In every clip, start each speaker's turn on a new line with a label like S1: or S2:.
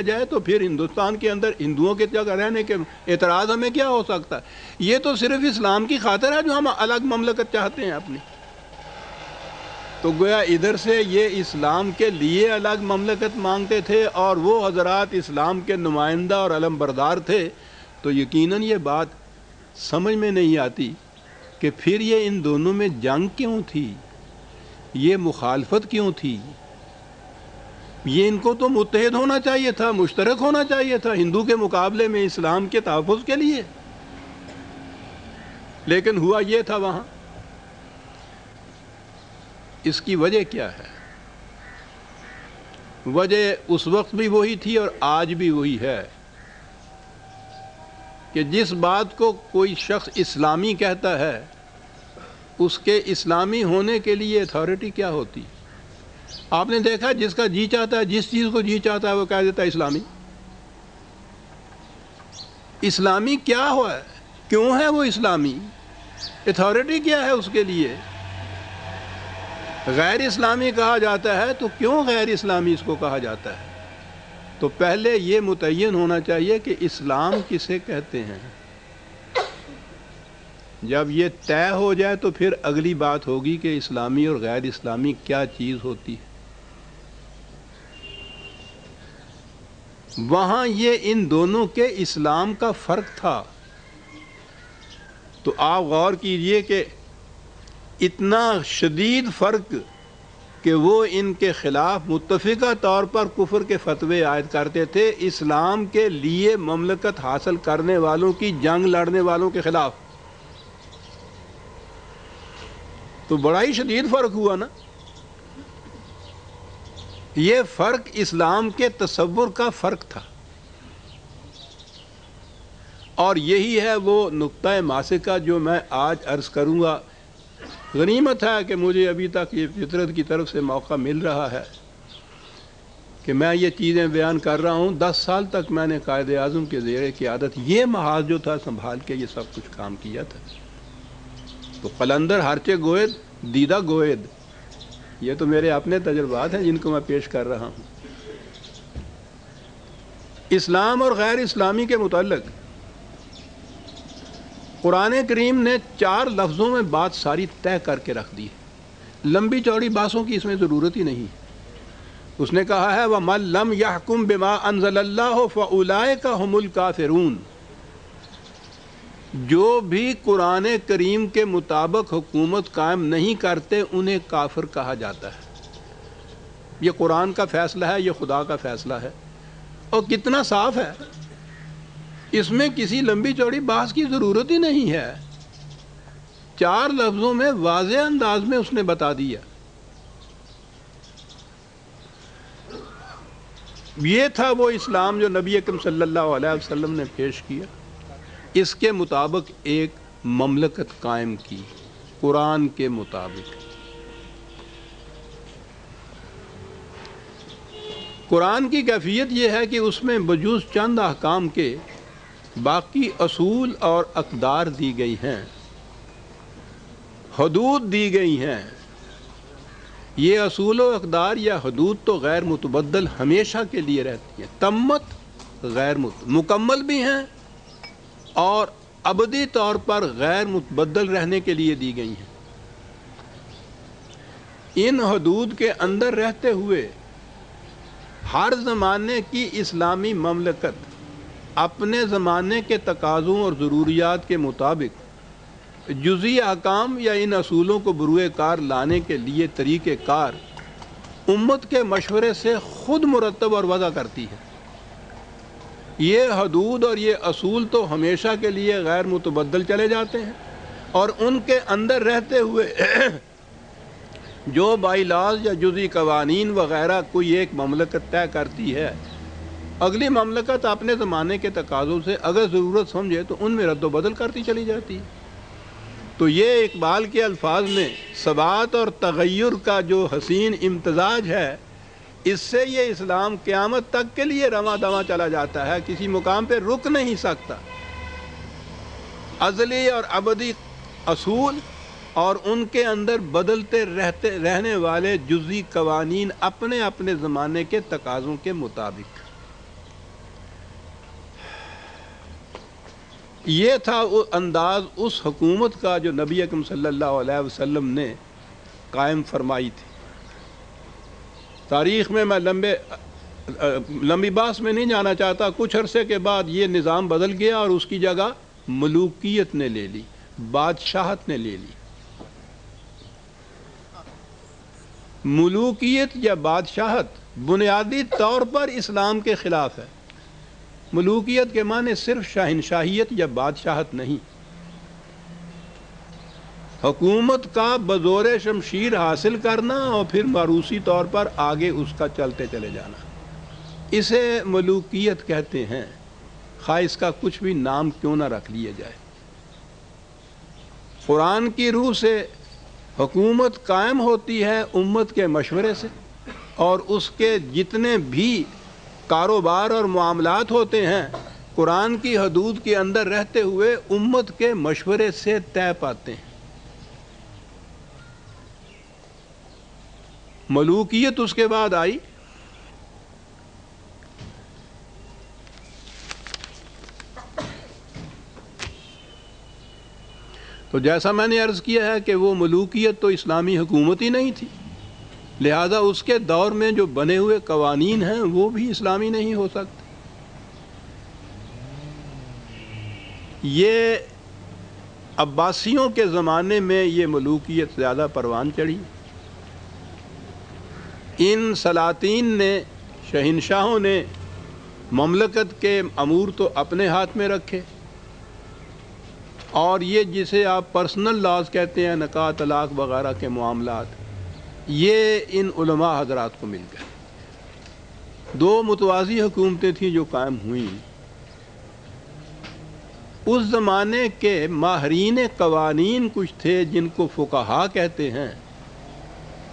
S1: جائے تو پھر ہندوستان کے اندر ہندوؤں کے جگہ رہنے کے اعتراض ہمیں کیا ہو سکتا ہے؟ یہ تو صرف اسلام کی خاطر ہے جو ہم الگ مملکت چاہتے ہیں اپنی. تو گویا ادھر سے یہ اسلام کے لیے الگ مملکت مانگتے تھے اور وہ حضرات اسلام کے نمائندہ اور علم بردار تھے. تو یقیناً یہ بات سمجھ میں نہیں آتی کہ پھر یہ ان دونوں میں جنگ کیوں تھی، یہ مخالفت کیوں تھی. یہ ان کو تو متحد ہونا چاہیے تھا، مشترک ہونا چاہیے تھا ہندو کے مقابلے میں اسلام کے تحفظ کے لیے. لیکن ہوا یہ تھا وہاں. اس کی وجہ کیا ہے؟ وجہ اس وقت بھی وہی تھی اور آج بھی وہی ہے کہ جس بات کو کوئی شخص اسلامی کہتا ہے اس کے اسلامی ہونے کے لیے اتھارٹی کیا ہوتی؟ آپ نے دیکھا جس کا جی چاہتا ہے، جس چیز کو جی چاہتا ہے وہ کہہ دیتا ہے اسلامی. اسلامی کیا ہوا ہے؟ کیوں ہے وہ اسلامی؟ اتھارٹی کیا ہے اس کے لیے؟ غیر اسلامی کہا جاتا ہے تو کیوں غیر اسلامی اس کو کہا جاتا ہے؟ تو پہلے یہ متعین ہونا چاہیے کہ اسلام کسے کہتے ہیں. جب یہ طے ہو جائے تو پھر اگلی بات ہوگی کہ اسلامی اور غیر اسلامی کیا چیز ہوتی ہے. وہاں یہ ان دونوں کے اسلام کا فرق تھا. تو آپ غور کیجئے کہ اتنا شدید فرق کہ وہ ان کے خلاف متفقہ طور پر کفر کے فتوے عائد کرتے تھے اسلام کے لیے مملکت حاصل کرنے والوں کی جنگ لڑنے والوں کے خلاف. تو بڑا ہی شدید فرق ہوا نا. یہ فرق اسلام کے تصور کا فرق تھا اور یہی ہے وہ نقطہ ماسکہ جو میں آج عرض کروں گا. غنیمت ہے کہ مجھے ابھی تک یہ فطرت کی طرف سے موقع مل رہا ہے کہ میں یہ چیزیں بیان کر رہا ہوں. 10 سال تک میں نے قائد اعظم کے زیر قیادت یہ محاذ جو تھا سنبھال کے یہ سب کچھ کام کیا تھا. تو قلندر ہرچے گوید دیدہ گوید، یہ تو میرے اپنے تجربات ہیں جن کو میں پیش کر رہا ہوں. اسلام اور غیر اسلامی کے متعلق قرآن کریم نے 4 لفظوں میں بات ساری طے کر کے رکھ دی. لمبی چوڑی بحثوں کی اس میں ضرورت ہی نہیں. اس نے کہا ہے وَمَن لَّمْ يَحْكُمْ بِمَا أَنزَلَ اللَّهُ فَأُولَٰئِكَ هُمُ الْكَافِرُونَ. جو بھی قرآن کریم کے مطابق حکومت قائم نہیں کرتے انہیں کافر کہا جاتا ہے. یہ قرآن کا فیصلہ ہے، یہ خدا کا فیصلہ ہے اور کتنا صاف ہے. اس میں کسی لمبی چوڑی بحث کی ضرورت ہی نہیں ہے. 4 لفظوں میں واضح انداز میں اس نے بتا دیا. یہ تھا وہ اسلام جو نبی اکرم صلی اللہ علیہ وسلم نے پیش کیا. اس کے مطابق ایک مملکت قائم کی قرآن کے مطابق. قرآن کی کیفیت یہ ہے کہ اس میں بجز چند احکام کے باقی اصول اور اقدار دی گئی ہیں، حدود دی گئی ہیں. یہ اصول و اقدار یا حدود تو غیر متبدل ہمیشہ کے لیے رہتی ہیں. تمت غیر مکمل بھی ہیں اور ابدی طور پر غیر متبدل رہنے کے لیے دی گئی ہیں. ان حدود کے اندر رہتے ہوئے ہر زمانے کی اسلامی مملکت اپنے زمانے کے تقاضوں اور ضروریات کے مطابق جزئی احکام یا ان اصولوں کو بروئے کار لانے کے لیے طریقہ کار امت کے مشورے سے خود مرتب اور وضع کرتی ہے. یہ حدود اور یہ اصول تو ہمیشہ کے لیے غیر متبدل چلے جاتے ہیں اور ان کے اندر رہتے ہوئے جو بائی لاز یا جزئی قوانین وغیرہ کوئی ایک مملکت طے کرتی ہے، اگلی مملکت اپنے زمانے کے تقاضوں سے اگر ضرورت سمجھے تو ان میں رد و بدل کرتی چلی جاتی ہے. تو یہ اقبال کے الفاظ میں ثبات اور تغیر کا جو حسین امتزاج ہے، اس سے یہ اسلام قیامت تک کے لیے رواں دواں چلا جاتا ہے، کسی مقام پہ رک نہیں سکتا. ازلی اور ابدی اصول اور ان کے اندر بدلتے رہنے والے جزئی قوانین اپنے اپنے زمانے کے تقاضوں کے مطابق. یہ تھا وہ انداز اس حکومت کا جو نبی اکرم صلی اللہ علیہ وسلم نے قائم فرمائی تھی۔ تاریخ میں لمبی بحث میں نہیں جانا چاہتا، کچھ عرصے کے بعد یہ نظام بدل گیا اور اس کی جگہ ملوکیت نے لے لی، بادشاہت نے لے لی۔ ملوکیت یا بادشاہت بنیادی طور پر اسلام کے خلاف ہے۔ ملوکیت کے معنی صرف شہنشاہیت یا بادشاہت نہیں، حکومت کا بزور شمشیر حاصل کرنا اور پھر موروثی طور پر آگے اس کا چلتے چلے جانا، اسے ملوکیت کہتے ہیں، خواہ اس کا کچھ بھی نام کیوں نہ رکھ لیا جائے۔ قرآن کی روح سے حکومت قائم ہوتی ہے امت کے مشورے سے، اور اس کے جتنے بھی کاروبار اور معاملات ہوتے ہیں قرآن کی حدود کے اندر رہتے ہوئے امت کے مشورے سے طے پاتے ہیں۔ ملوکیت اس کے بعد آئی۔ تو جیسا میں نے عرض کیا ہے کہ وہ ملوکیت تو اسلامی حکومت ہی نہیں تھی، لہذا اس کے دور میں جو بنے ہوئے قوانین ہیں وہ بھی اسلامی نہیں ہو سکتے۔ یہ عباسیوں کے زمانے میں یہ ملوکیت زیادہ پروان چڑھی۔ ان سلاطین نے، شہنشاہوں نے مملکت کے امور تو اپنے ہاتھ میں رکھے، اور یہ جسے آپ پرسنل لاز کہتے ہیں، نکاح طلاق وغیرہ کے معاملات، یہ ان علماء حضرات کو مل گئے۔ دو متوازی حکومتیں تھیں جو قائم ہوئیں۔ اس زمانے کے ماہرین قوانین کچھ تھے جن کو فقہا کہتے ہیں،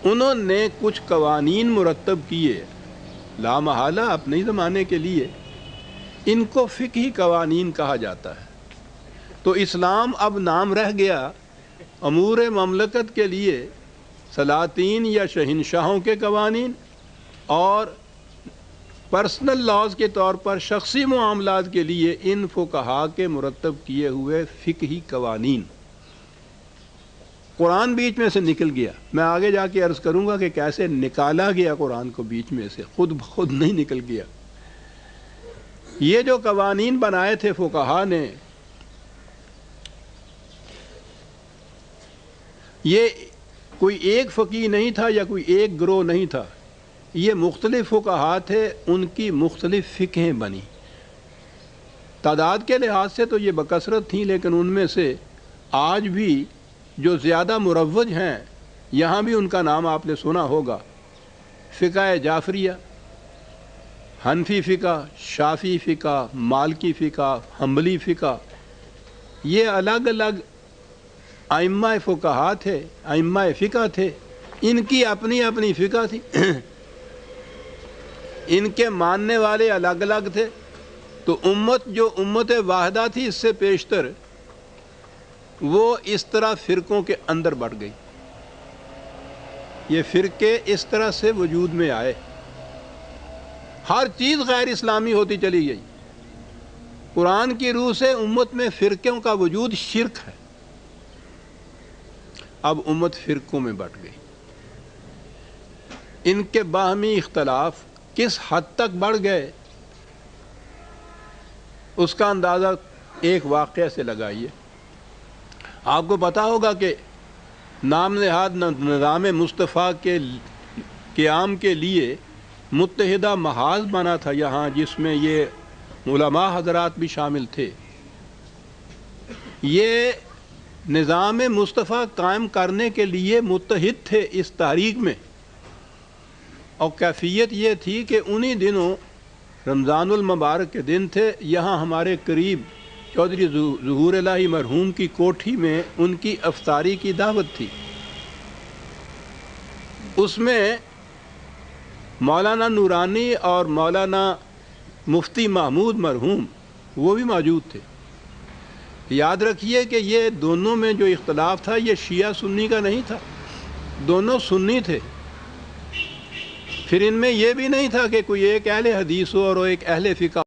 S1: انہوں نے کچھ قوانین مرتب کیے لامحالہ اپنے زمانے کے لیے، ان کو فقہی قوانین کہا جاتا ہے۔ تو اسلام اب نام رہ گیا امور مملکت کے لیے سلاطین یا شہنشاہوں کے قوانین، اور پرسنل لاز کے طور پر شخصی معاملات کے لیے ان فقہا کے مرتب کیے ہوئے فقہی قوانین۔ قرآن بیچ میں سے نکل گیا۔ میں آگے جا کے عرض کروں گا کہ کیسے نکالا گیا قرآن کو بیچ میں سے، خود بخود نہیں نکل گیا۔ یہ جو قوانین بنائے تھے فقہا نے، یہ کوئی ایک فقیہ نہیں تھا یا کوئی ایک گروہ نہیں تھا، یہ مختلف فقہا تھے، ان کی مختلف فقہیں بنی۔ تعداد کے لحاظ سے تو یہ بکثرت تھیں، لیکن ان میں سے آج بھی جو زیادہ مروج ہیں، یہاں بھی ان کا نام آپ نے سنا ہوگا، فقہ جعفریہ، حنفی فقہ، شافعی فقہ، مالکی فقہ، حنبلی فقہ، یہ الگ الگ ائمہ فقہا تھے، ائمہ فقہ تھے، ان کی اپنی اپنی فقہ تھی، ان کے ماننے والے الگ الگ تھے۔ تو امت جو امت واحدہ تھی اس سے پیشتر، وہ اس طرح فرقوں کے اندر بڑھ گئی۔ یہ فرقے اس طرح سے وجود میں آئے، ہر چیز غیر اسلامی ہوتی چلی گئی۔ قرآن کی روح سے امت میں فرقوں کا وجود شرک ہے، اب امت فرقوں میں بٹ گئی۔ ان کے باہمی اختلاف کس حد تک بڑھ گئے اس کا اندازہ ایک واقعہ سے لگائیے۔ آپ کو پتا ہوگا کہ نام نہاد نظام مصطفیٰ کے قیام کے لیے متحدہ محاذ بنا تھا یہاں، جس میں یہ علماء حضرات بھی شامل تھے۔ یہ نظام مصطفیٰ قائم کرنے کے لیے متحد تھے اس تاریخ میں، اور کیفیت یہ تھی کہ انہی دنوں رمضان المبارک کے دن تھے، یہاں ہمارے قریب چودھری ظہور الہی مرحوم کی کوٹھی میں ان کی افطاری کی دعوت تھی۔ اس میں مولانا نورانی اور مولانا مفتی محمود مرحوم وہ بھی موجود تھے۔ یاد رکھیے کہ یہ دونوں میں جو اختلاف تھا یہ شیعہ سنی کا نہیں تھا، دونوں سنی تھے۔ پھر ان میں یہ بھی نہیں تھا کہ کوئی ایک اہل حدیث ہو اور ایک اہل فقہ